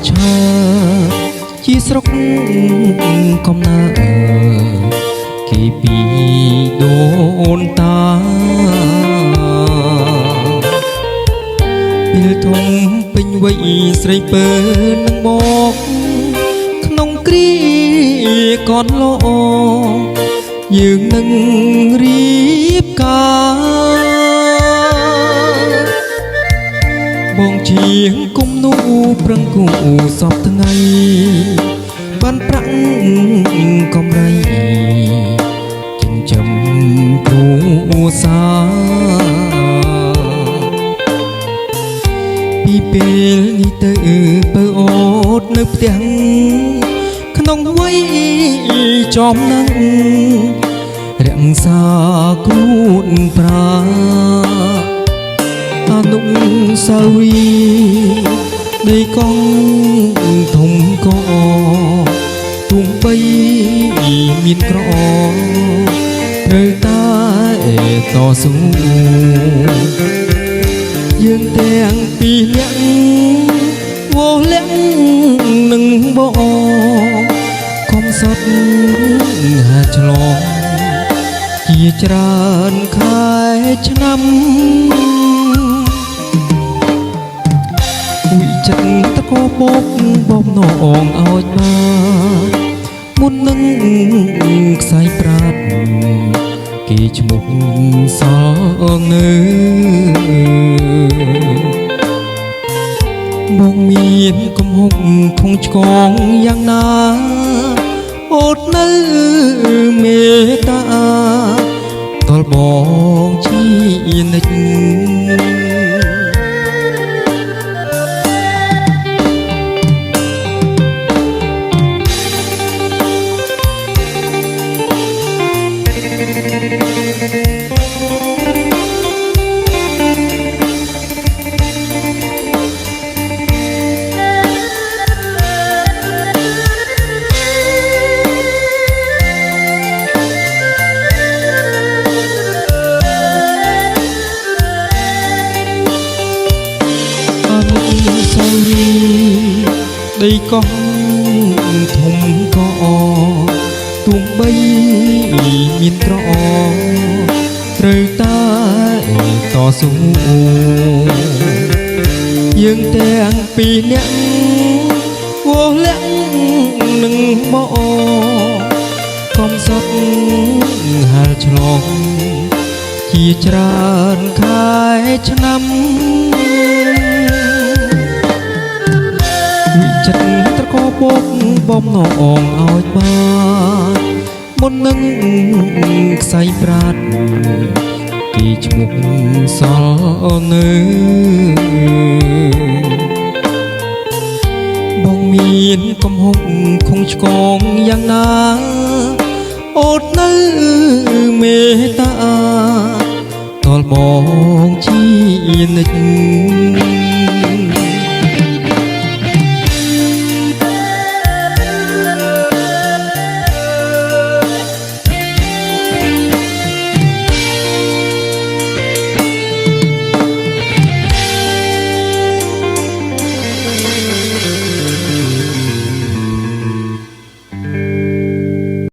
ឆើជាស្រុកកំណើតគេពីដូនតាពេលធំពេញវ័យស្រីពើនឹងមកក្នុងគ្រាកនល្អយើងនឹងរៀបការបងជាងគុំនូប្រឹងគូសពថ្ងៃបានប្រាក់កំរៃចិញ្ចឹមគ្រួសារពីពេលនេះទៅបើអូតនៅផ្ទះក្នុងវ័យចំណាំងរក្សាគ្រួនប្រាអនុសាវរីយ៍ដីកងធំកទុំបីមានក្រត្រូវតែតស៊ូយើងទាំងពីរនាក់វោលាក់នឹងបងខំសត់ហាឆ្លងជាច្រើនខែឆ្នាំវិចិត្រតកបបបំណងឲ្យបានមុននឹងខ្សែប្រាត់គេឈ្មោះសងើបងមានកំហុសខំឆ្កងយ៉ាងណាអូតនៅមេត្តាតលបងជានិច្ចដីកោះធំក៏ទុំបីមានក្រត្រូវតែតស៊ូយើងទាំងពីរនាក់វោលាក់នឹងមកកំសត់ហាលឆ្លងជាច្រើនខែឆ្នាំវិចិត្រក៏បបបំណងឲ្យបានមុននឹងខ្សែប្រាត់គេឈ្មោះសល់ងើបងមានកំហុសខំឆ្កងយ៉ាងណាអូតនៅមេត្តាតលបងជានិច្ច